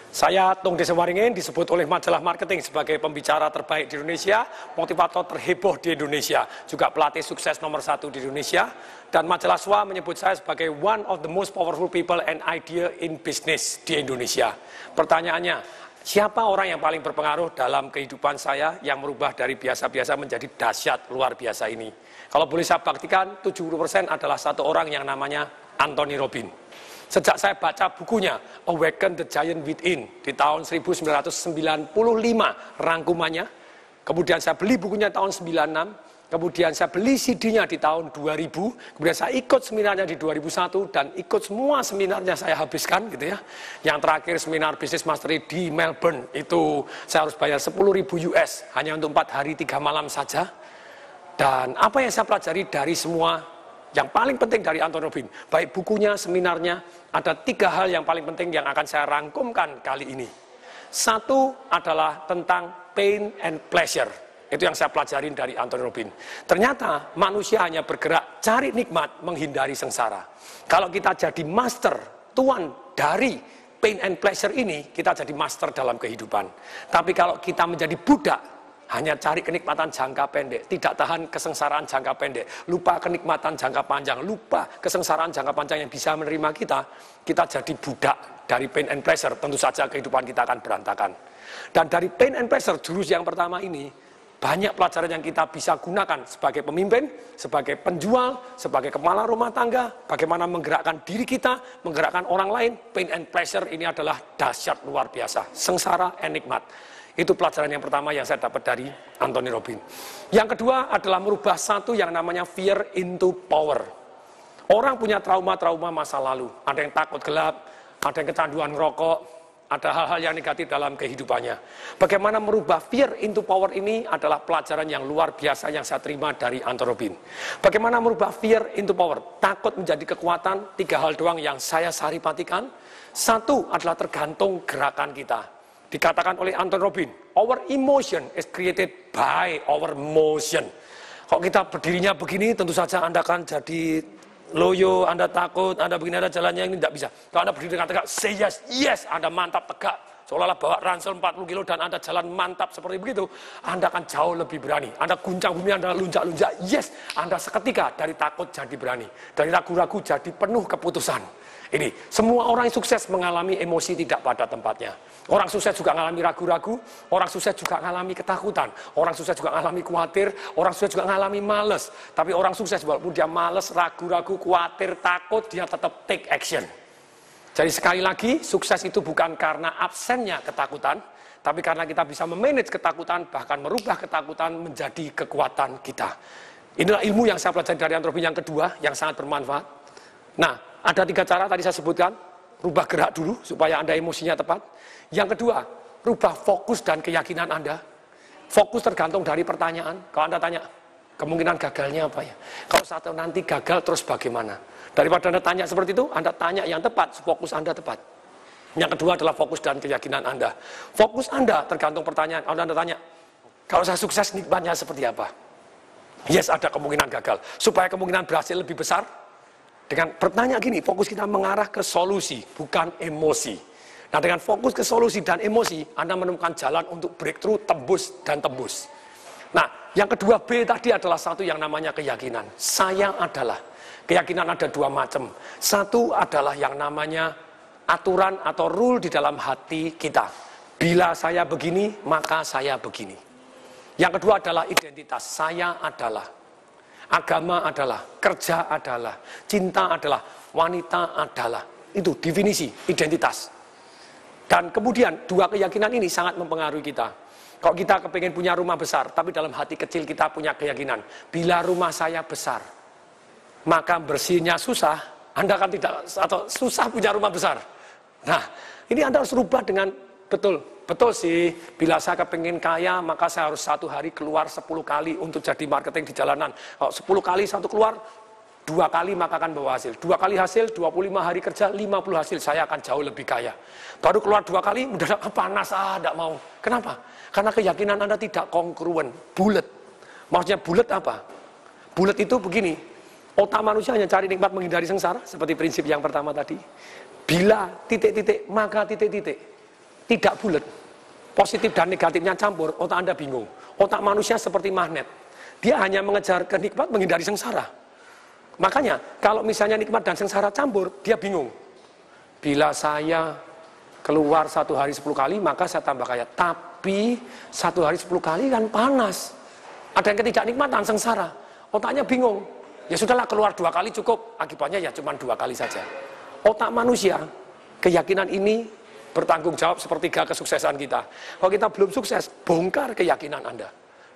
Saya Tung Desewaringin, disebut oleh majalah marketing sebagai pembicara terbaik di Indonesia, motivator terheboh di Indonesia, juga pelatih sukses nomor 1 di Indonesia. Dan majalah SWA menyebut saya sebagai one of the most powerful people and idea in business di Indonesia. Pertanyaannya, siapa orang yang paling berpengaruh dalam kehidupan saya yang merubah dari biasa-biasa menjadi dahsyat luar biasa ini? Kalau boleh saya baktikan, 70% adalah satu orang yang namanya Anthony Robbins. Sejak saya baca bukunya Awaken the Giant Within di tahun 1995 rangkumannya, kemudian saya beli bukunya tahun 96, kemudian saya beli CD-nya di tahun 2000, kemudian saya ikut seminarnya di 2001 dan ikut semua seminarnya saya habiskan gitu ya. Yang terakhir seminar Business Mastery di Melbourne itu saya harus bayar 10.000 US hanya untuk 4 hari 3 malam saja. Dan apa yang saya pelajari dari semua yang paling penting dari Anthony Robbins, baik bukunya, seminarnya, ada 3 hal yang paling penting yang akan saya rangkumkan kali ini. Satu adalah tentang pain and pleasure. Itu yang saya pelajarin dari Anthony Robbins. Ternyata manusia hanya bergerak cari nikmat, menghindari sengsara. Kalau kita jadi master, tuan dari pain and pleasure ini, kita jadi master dalam kehidupan. Tapi kalau kita menjadi budak, hanya cari kenikmatan jangka pendek, tidak tahan kesengsaraan jangka pendek, lupa kenikmatan jangka panjang, lupa kesengsaraan jangka panjang yang bisa menerima kita jadi budak dari pain and pleasure, tentu saja kehidupan kita akan berantakan. Dan dari pain and pleasure, jurus yang pertama ini, banyak pelajaran yang kita bisa gunakan sebagai pemimpin, sebagai penjual, sebagai kepala rumah tangga, bagaimana menggerakkan diri kita, menggerakkan orang lain. Pain and pleasure ini adalah dahsyat luar biasa, sengsara and nikmat. Itu pelajaran yang pertama yang saya dapat dari Anthony Robbins. Yang kedua adalah merubah satu yang namanya fear into power. Orang punya trauma-trauma masa lalu. Ada yang takut gelap, ada yang kecanduan rokok, ada hal-hal yang negatif dalam kehidupannya. Bagaimana merubah fear into power ini adalah pelajaran yang luar biasa yang saya terima dari Anthony Robbins. Bagaimana merubah fear into power? Takut menjadi kekuatan, 3 hal doang yang saya saripatikan. Satu adalah tergantung gerakan kita. Dikatakan oleh Anthony Robbins, our emotion is created by our motion. Kalau kita berdirinya begini, tentu saja Anda akan jadi loyo, Anda takut, Anda begini ada jalannya, ini tidak bisa. Kalau Anda berdiri dengan tegak, say yes, yes, Anda mantap tegak. Seolah-olah bawa ransel 40 kilo dan Anda jalan mantap seperti begitu, Anda akan jauh lebih berani. Anda guncang bumi, Anda lunjak-lunjak, yes, Anda seketika dari takut jadi berani. Dari ragu-ragu jadi penuh keputusan. Ini, semua orang yang sukses mengalami emosi tidak pada tempatnya. Orang sukses juga mengalami ragu-ragu, orang sukses juga mengalami ketakutan, orang sukses juga mengalami khawatir, orang sukses juga mengalami males. Tapi orang sukses walaupun dia males, ragu-ragu, khawatir, takut, dia tetap take action. Jadi sekali lagi, sukses itu bukan karena absennya ketakutan, tapi karena kita bisa memanage ketakutan, bahkan merubah ketakutan menjadi kekuatan kita. Inilah ilmu yang saya pelajari dari Anthony Robbins yang kedua, yang sangat bermanfaat. Nah, ada 3 cara tadi saya sebutkan. Rubah gerak dulu supaya Anda emosinya tepat. Yang kedua, rubah fokus dan keyakinan Anda. Fokus tergantung dari pertanyaan. Kalau Anda tanya, kemungkinan gagalnya apa ya? Kalau satu nanti gagal terus bagaimana? Daripada Anda tanya seperti itu, Anda tanya yang tepat, fokus Anda tepat. Yang kedua adalah fokus dan keyakinan Anda. Fokus Anda tergantung pertanyaan. Kalau Anda tanya, kalau saya sukses nikmatnya seperti apa? Yes, ada kemungkinan gagal. Supaya kemungkinan berhasil lebih besar, dengan bertanya gini, fokus kita mengarah ke solusi, bukan emosi. Nah, dengan fokus ke solusi dan emosi, Anda menemukan jalan untuk breakthrough, tembus, dan tembus. Nah, yang kedua B tadi adalah satu yang namanya keyakinan. Saya adalah. Keyakinan ada 2 macam. Satu adalah yang namanya aturan atau rule di dalam hati kita. Bila saya begini, maka saya begini. Yang kedua adalah identitas. Saya adalah. Agama adalah, kerja adalah, cinta adalah, wanita adalah. Itu definisi, identitas. Dan kemudian 2 keyakinan ini sangat mempengaruhi kita. Kalau kita kepengen punya rumah besar, tapi dalam hati kecil kita punya keyakinan, bila rumah saya besar, maka bersihnya susah, Anda kan tidak, atau susah punya rumah besar. Nah, ini Anda harus rubah dengan betul sih, bila saya kepengen kaya, maka saya harus 1 hari keluar 10 kali untuk jadi marketing di jalanan. Kalau 10 kali 1 keluar, 2 kali maka akan bawa hasil. 2 kali hasil, 25 hari kerja, 50 hasil, saya akan jauh lebih kaya. Baru keluar 2 kali, udah panas, tidak mau. Kenapa? Karena keyakinan Anda tidak kongruen, bulat. Maksudnya bulat apa? Bulat itu begini, otak manusia hanya cari nikmat menghindari sengsara, seperti prinsip yang pertama tadi. Bila titik-titik, maka titik-titik. tidak bulat, positif dan negatifnya campur, otak Anda bingung. Otak manusia seperti magnet. Dia hanya mengejar kenikmat, menghindari sengsara. Makanya, kalau misalnya nikmat dan sengsara campur, dia bingung. Bila saya keluar 1 hari 10 kali, maka saya tambah kaya. Tapi 1 hari 10 kali kan panas. Ada yang ketiga nikmat dan sengsara. Otaknya bingung. Ya sudahlah, keluar 2 kali cukup. Akibatnya ya cuma 2 kali saja. Otak manusia, keyakinan ini bertanggung jawab sepertiga kesuksesan kita. Kalau kita belum sukses, bongkar keyakinan Anda.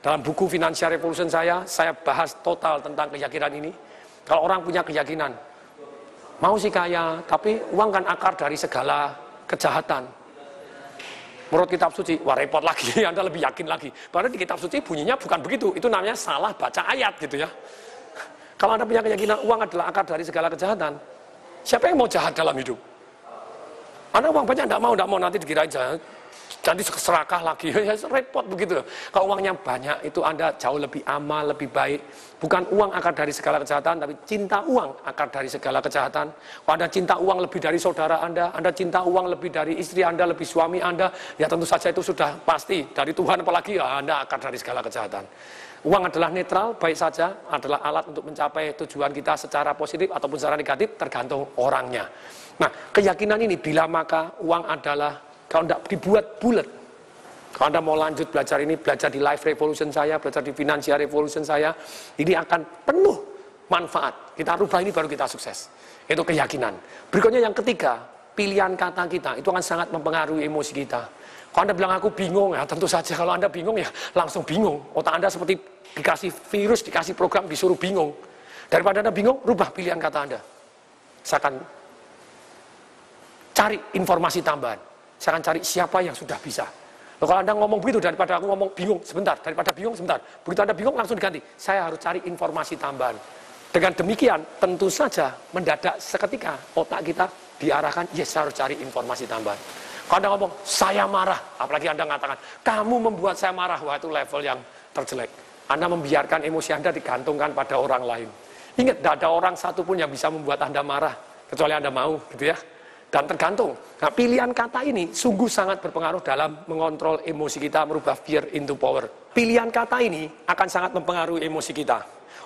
Dalam buku Financial Revolution saya bahas total tentang keyakinan ini. Kalau orang punya keyakinan, mau sih kaya, tapi uang kan akar dari segala kejahatan. Menurut kitab suci, wah repot lagi, Anda lebih yakin lagi. Padahal di kitab suci bunyinya bukan begitu, itu namanya salah baca ayat gitu ya. Kalau Anda punya keyakinan uang adalah akar dari segala kejahatan, siapa yang mau jahat dalam hidup? Anda uang banyak, tidak mau nanti dikirain jahat. Jadi serakah lagi, ya repot begitu. Kalau uangnya banyak, itu Anda jauh lebih amal, lebih baik. Bukan uang akar dari segala kejahatan, tapi cinta uang akar dari segala kejahatan. Kalau Anda cinta uang lebih dari saudara Anda cinta uang lebih dari istri Anda, lebih suami Anda, ya tentu saja itu sudah pasti. Dari Tuhan apalagi, ya Anda akar dari segala kejahatan. Uang adalah netral, baik saja, adalah alat untuk mencapai tujuan kita secara positif ataupun secara negatif, tergantung orangnya. Nah, keyakinan ini, bila maka uang adalah, kalau tidak dibuat bulat, kalau Anda mau lanjut belajar ini, belajar di Life Revolution saya, belajar di Financial Revolution saya, ini akan penuh manfaat. Kita rubah ini baru kita sukses. Itu keyakinan. Berikutnya yang ketiga, pilihan kata kita, itu akan sangat mempengaruhi emosi kita. Kalau Anda bilang aku bingung, ya tentu saja kalau Anda bingung ya langsung bingung. Otak Anda seperti dikasih virus, dikasih program, disuruh bingung. Daripada Anda bingung, rubah pilihan kata Anda. Saya akan cari informasi tambahan. Saya akan cari siapa yang sudah bisa. Loh, kalau Anda ngomong begitu, daripada aku ngomong bingung sebentar, daripada bingung sebentar. Begitu Anda bingung, langsung diganti. Saya harus cari informasi tambahan. Dengan demikian, tentu saja mendadak seketika otak kita diarahkan, yes, saya harus cari informasi tambahan. Kalau Anda ngomong, saya marah, apalagi Anda mengatakan, kamu membuat saya marah, wah itu level yang terjelek. Anda membiarkan emosi Anda digantungkan pada orang lain. Ingat, tidak ada orang satupun yang bisa membuat Anda marah, kecuali Anda mau, gitu ya. Dan tergantung. Nah, pilihan kata ini sungguh sangat berpengaruh dalam mengontrol emosi kita, merubah fear into power. Pilihan kata ini akan sangat mempengaruhi emosi kita.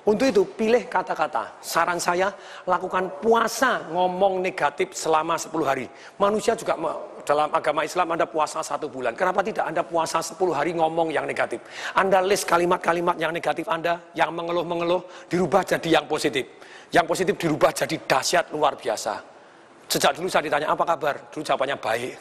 Untuk itu, pilih kata-kata. Saran saya, lakukan puasa ngomong negatif selama 10 hari. Manusia juga dalam agama Islam Anda puasa 1 bulan. Kenapa tidak Anda puasa 10 hari ngomong yang negatif? Anda list kalimat-kalimat yang negatif Anda, yang mengeluh-mengeluh, dirubah jadi yang positif. Yang positif dirubah jadi dahsyat luar biasa. Sejak dulu saya ditanya, apa kabar? Dulu jawabannya baik,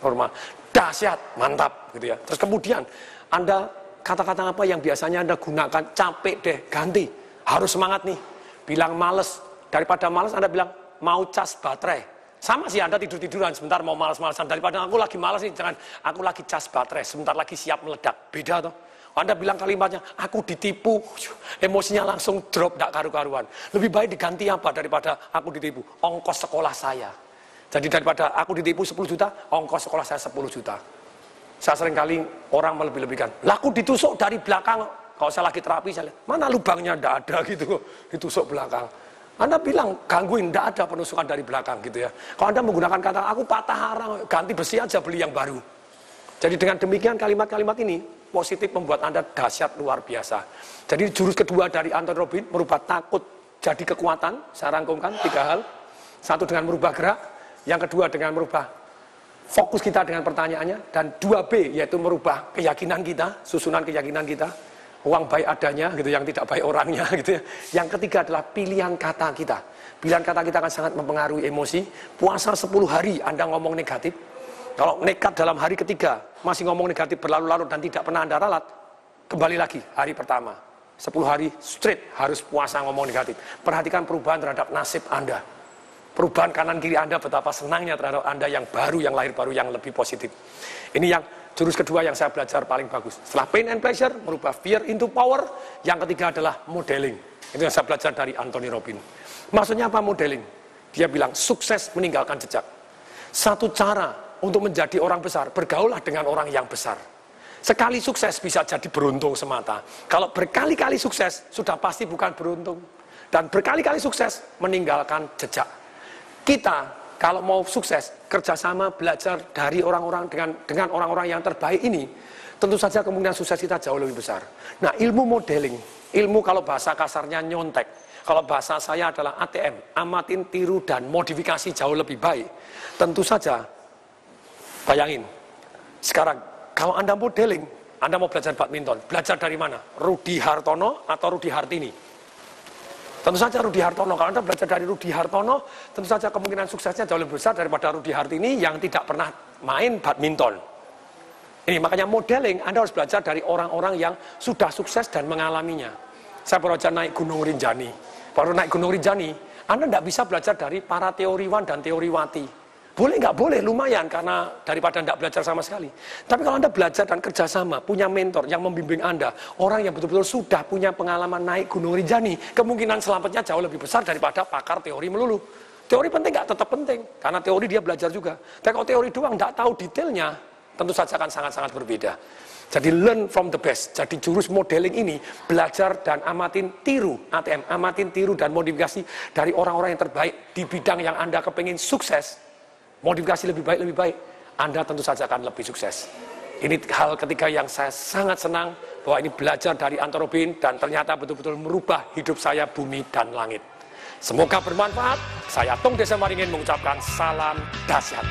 normal, dahsyat, mantap, gitu ya. Terus kemudian, Anda kata-kata apa yang biasanya Anda gunakan, capek deh, ganti. Harus semangat nih. Bilang males, daripada males Anda bilang mau cas baterai. Sama sih Anda tidur-tiduran, sebentar mau males-malesan. Daripada aku lagi males nih, jangan aku lagi cas baterai, sebentar lagi siap meledak. Beda toh. Anda bilang kalimatnya, aku ditipu, emosinya langsung drop, tidak karu-karuan. Lebih baik diganti apa daripada aku ditipu? Ongkos sekolah saya. Jadi daripada aku ditipu 10 juta, ongkos sekolah saya 10 juta. Saya sering kali orang melebih-lebihkan. Lah aku ditusuk dari belakang, kalau saya lagi terapi, saya lihat, mana lubangnya, tidak ada gitu, ditusuk belakang. Anda bilang, gangguin, tidak ada penusukan dari belakang gitu ya. Kalau Anda menggunakan kata, aku patah arang, ganti besi aja, beli yang baru. Jadi dengan demikian kalimat-kalimat ini, positif membuat Anda dahsyat luar biasa. Jadi jurus kedua dari Anthony Robbins, merubah takut jadi kekuatan. Saya rangkumkan 3 hal. 1 dengan merubah gerak, yang kedua dengan merubah fokus kita dengan pertanyaannya, dan 2B yaitu merubah keyakinan kita, susunan keyakinan kita. Uang baik adanya, gitu, yang tidak baik orangnya, gitu ya. Yang ketiga adalah pilihan kata kita. Pilihan kata kita akan sangat mempengaruhi emosi. Puasa 10 hari Anda ngomong negatif. Kalau nekat dalam hari ketiga, masih ngomong negatif berlarut-larut dan tidak pernah Anda ralat, kembali lagi hari pertama. 10 hari straight harus puasa ngomong negatif. Perhatikan perubahan terhadap nasib Anda. Perubahan kanan kiri Anda, betapa senangnya terhadap Anda yang baru, yang lahir baru, yang lebih positif. Ini yang jurus kedua yang saya belajar paling bagus. Setelah pain and pleasure, merubah fear into power. Yang ketiga adalah modeling. Itu yang saya belajar dari Anthony Robbins. Maksudnya apa modeling? Dia bilang sukses meninggalkan jejak. Satu cara untuk menjadi orang besar, bergaullah dengan orang yang besar. Sekali sukses bisa jadi beruntung semata. Kalau berkali-kali sukses, sudah pasti bukan beruntung. Dan berkali-kali sukses meninggalkan jejak. Kita kalau mau sukses, kerjasama, belajar dari orang-orang dengan orang-orang yang terbaik ini, tentu saja kemungkinan sukses kita jauh lebih besar. Nah, ilmu modeling, ilmu kalau bahasa kasarnya nyontek, kalau bahasa saya adalah ATM, amatin, tiru, dan modifikasi jauh lebih baik. Tentu saja, bayangin, sekarang kalau Anda modeling, Anda mau belajar badminton, belajar dari mana? Rudi Hartono atau Rudi Hartini? Tentu saja Rudi Hartono. Kalau Anda belajar dari Rudi Hartono, tentu saja kemungkinan suksesnya jauh lebih besar daripada Rudi Hartini yang tidak pernah main badminton. Ini makanya modeling, Anda harus belajar dari orang-orang yang sudah sukses dan mengalaminya. Saya baru aja naik Gunung Rinjani. Baru naik Gunung Rinjani, Anda tidak bisa belajar dari para teoriwan dan teoriwati. Boleh nggak? Boleh, lumayan, karena daripada tidak belajar sama sekali. Tapi kalau Anda belajar dan kerjasama, punya mentor yang membimbing Anda, orang yang betul-betul sudah punya pengalaman naik Gunung Rinjani, kemungkinan selamatnya jauh lebih besar daripada pakar teori melulu. Teori penting nggak? Tetap penting, karena teori dia belajar juga. Tapi kalau teori doang nggak tahu detailnya, tentu saja akan sangat-sangat berbeda. Jadi learn from the best. Jadi jurus modeling ini, belajar dan amatin tiru, ATM, amatin tiru dan modifikasi dari orang-orang yang terbaik di bidang yang Anda kepingin sukses. Modifikasi lebih baik, Anda tentu saja akan lebih sukses. Ini hal ketiga yang saya sangat senang, bahwa ini belajar dari Anthony Robbins, dan ternyata betul-betul merubah hidup saya, bumi dan langit. Semoga bermanfaat. Saya Tung Desa Maringin mengucapkan salam dahsyat.